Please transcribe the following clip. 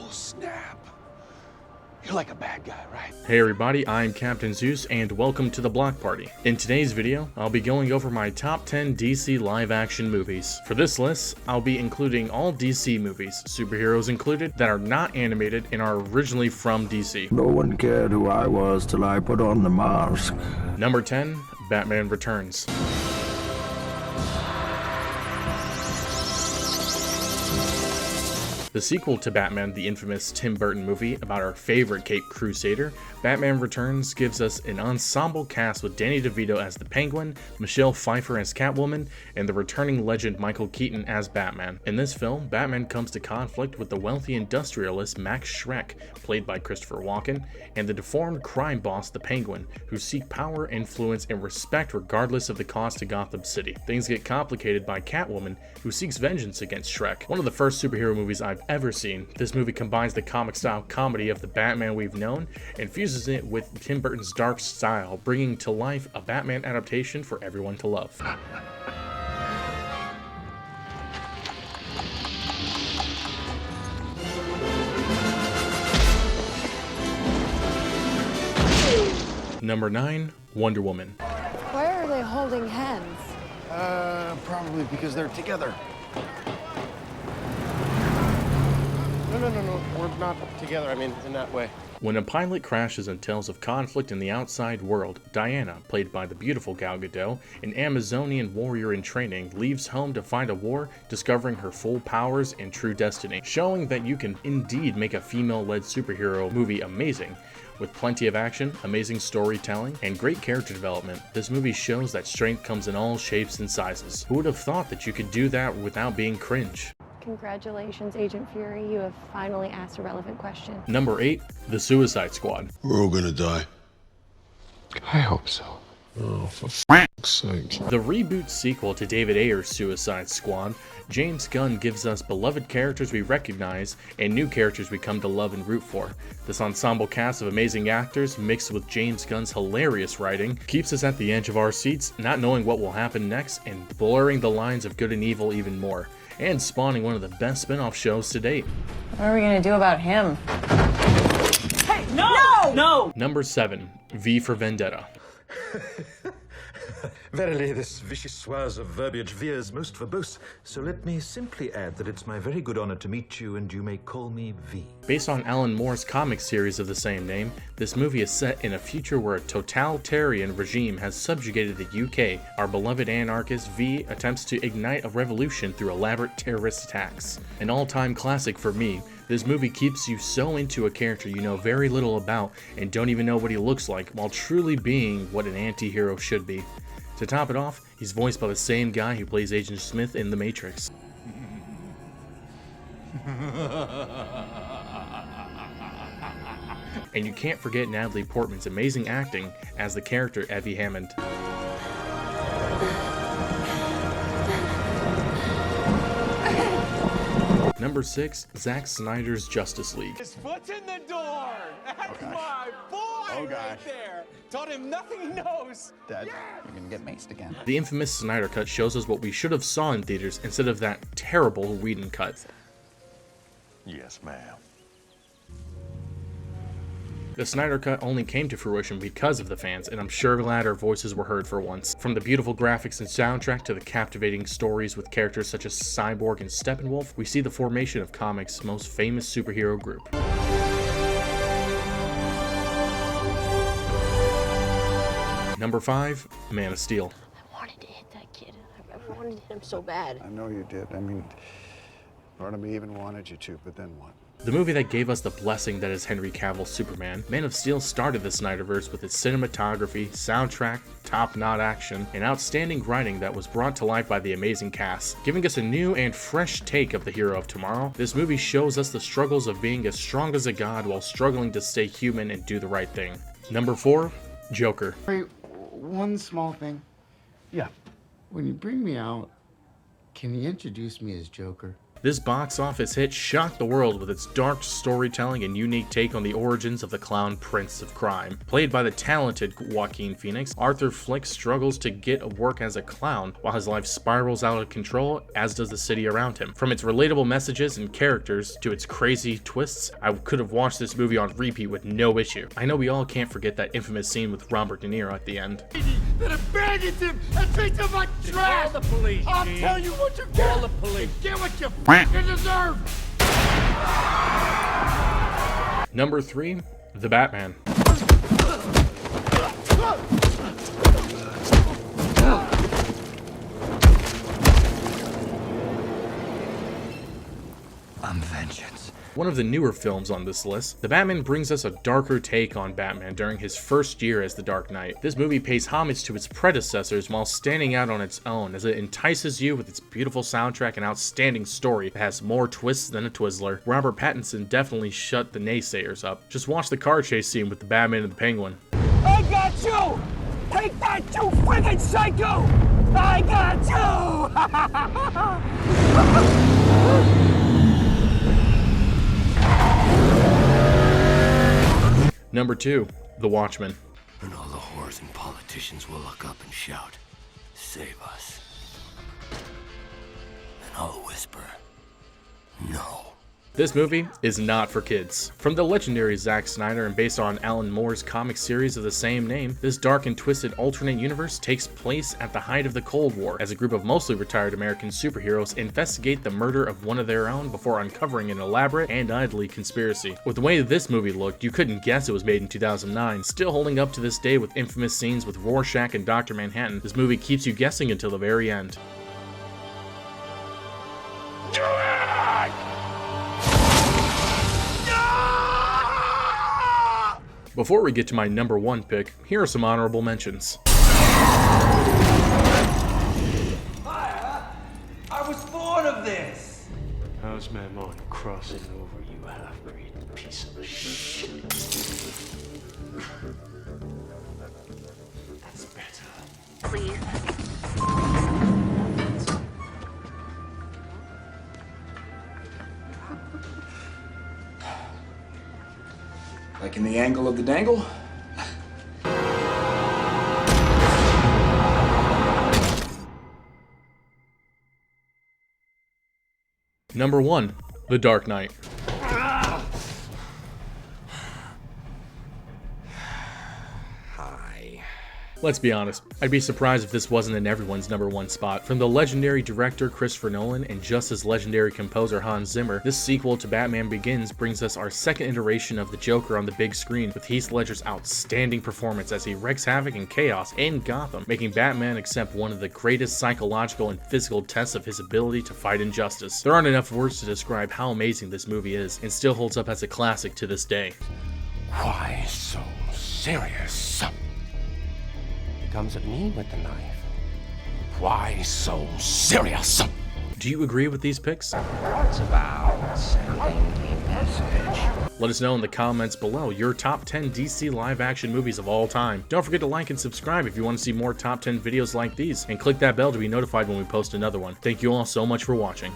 Oh, snap. You're like a bad guy, right? Hey everybody, I'm Captain Zeus and welcome to the Block Party. In today's video, I'll be going over my top 10 DC live action movies. For this list, I'll be including all DC movies, superheroes included, that are not animated and are originally from DC. No one cared who I was till I put on the mask. Number 10, Batman Returns. The sequel to Batman, the infamous Tim Burton movie about our favorite Caped Crusader, Batman Returns gives us an ensemble cast with Danny DeVito as the Penguin, Michelle Pfeiffer as Catwoman, and the returning legend Michael Keaton as Batman. In this film, Batman comes to conflict with the wealthy industrialist Max Schreck, played by Christopher Walken, and the deformed crime boss the Penguin, who seek power, influence, and respect regardless of the cost to Gotham City. Things get complicated by Catwoman, who seeks vengeance against Schreck. One of the first superhero movies I've ever seen, this movie combines the comic-style comedy of the Batman we've known and fuses it with Tim Burton's dark style, bringing to life a Batman adaptation for everyone to love. Number 9, Wonder Woman. Why are they holding hands? Probably because they're together. No, we're not together, I mean, in that way. When a pilot crashes in tales of conflict in the outside world, Diana, played by the beautiful Gal Gadot, an Amazonian warrior in training, leaves home to fight a war, discovering her full powers and true destiny, showing that you can indeed make a female-led superhero movie amazing. With plenty of action, amazing storytelling, and great character development, this movie shows that strength comes in all shapes and sizes. Who would have thought that you could do that without being cringe? Congratulations, Agent Fury. You have finally asked a relevant question. Number 8, The Suicide Squad. We're all gonna die. I hope so. Oh, for f***'s sake. The reboot sequel to David Ayer's Suicide Squad, James Gunn gives us beloved characters we recognize and new characters we come to love and root for. This ensemble cast of amazing actors, mixed with James Gunn's hilarious writing, keeps us at the edge of our seats, not knowing what will happen next and blurring the lines of good and evil even more, and spawning one of the best spin-off shows to date. What are we gonna do about him? Hey, no! No! Number 7, V for Vendetta. Verily, this vicious swaz of verbiage veers most verbose, so let me simply add that it's my very good honor to meet you, and you may call me V. Based on Alan Moore's comic series of the same name, this movie is set in a future where a totalitarian regime has subjugated the UK. Our beloved anarchist V attempts to ignite a revolution through elaborate terrorist attacks. An all-time classic for me, this movie keeps you so into a character you know very little about and don't even know what he looks like, while truly being what an anti-hero should be. To top it off, he's voiced by the same guy who plays Agent Smith in The Matrix. And you can't forget Natalie Portman's amazing acting as the character Evie Hammond. Number 6, Zack Snyder's Justice League. His foot's in the door! That's my boy right there! Taught him nothing he knows! Dad, you're gonna get maced again. The infamous Snydercut shows us what we should have saw in theaters instead of that terrible Whedon cut. Yes, ma'am. The Snyder Cut only came to fruition because of the fans, and I'm sure glad our voices were heard for once. From the beautiful graphics and soundtrack to the captivating stories with characters such as Cyborg and Steppenwolf, we see the formation of comics' most famous superhero group. Number 5, Man of Steel. I wanted to hit that kid. I wanted to hit him so bad. I know you did. I mean, part of me even wanted you to, but then what? The movie that gave us the blessing that is Henry Cavill's Superman, Man of Steel started the Snyderverse with its cinematography, soundtrack, top-notch action, and outstanding writing that was brought to life by the amazing cast. Giving us a new and fresh take of the hero of tomorrow, this movie shows us the struggles of being as strong as a god while struggling to stay human and do the right thing. Number 4, Joker. Wait, one small thing. Yeah. When you bring me out, can you introduce me as Joker? This box office hit shocked the world with its dark storytelling and unique take on the origins of the clown prince of crime. Played by the talented Joaquin Phoenix, Arthur Flick struggles to get work as a clown while his life spirals out of control, as does the city around him. From its relatable messages and characters to its crazy twists, I could have watched this movie on repeat with no issue. I know we all can't forget that infamous scene with Robert De Niro at the end. That abandons him and treats him like trash! Call the police, I'll tell you what you get! Call the police! Get what you f***ing deserve! Number 3, The Batman. I'm vengeance. One of the newer films on this list, The Batman brings us a darker take on Batman during his first year as the Dark Knight. This movie pays homage to its predecessors while standing out on its own, as it entices you with its beautiful soundtrack and outstanding story that has more twists than a Twizzler. Robert Pattinson definitely shut the naysayers up. Just watch the car chase scene with the Batman and the Penguin. I got you! Take that, you friggin' psycho! I got you! Number 2, The Watchmen. And all the whores and politicians will look up and shout, "Save us." And I'll whisper, "No." This movie is not for kids. From the legendary Zack Snyder and based on Alan Moore's comic series of the same name, this dark and twisted alternate universe takes place at the height of the Cold War, as a group of mostly retired American superheroes investigate the murder of one of their own before uncovering an elaborate and deadly conspiracy. With the way this movie looked, you couldn't guess it was made in 2009. Still holding up to this day with infamous scenes with Rorschach and Dr. Manhattan, this movie keeps you guessing until the very end. Before we get to my number 1 pick, here are some honorable mentions. I was born of this! How's my mind crossing over, you half-breed piece of shit? That's better. Please. Liking the angle of the dangle? Number 1, The Dark Knight. Let's be honest, I'd be surprised if this wasn't in everyone's number 1 spot. From the legendary director Christopher Nolan and just as legendary composer Hans Zimmer, this sequel to Batman Begins brings us our second iteration of the Joker on the big screen, with Heath Ledger's outstanding performance as he wreaks havoc and chaos in Gotham, making Batman accept one of the greatest psychological and physical tests of his ability to fight injustice. There aren't enough words to describe how amazing this movie is, and still holds up as a classic to this day. Why so serious? Comes at me with the knife. Why so serious? Do you agree with these picks? What's about sending a message? Let us know in the comments below your top 10 DC live action movies of all time. Don't forget to like and subscribe if you want to see more top 10 videos like these, and click that bell to be notified when we post another one. Thank you all so much for watching.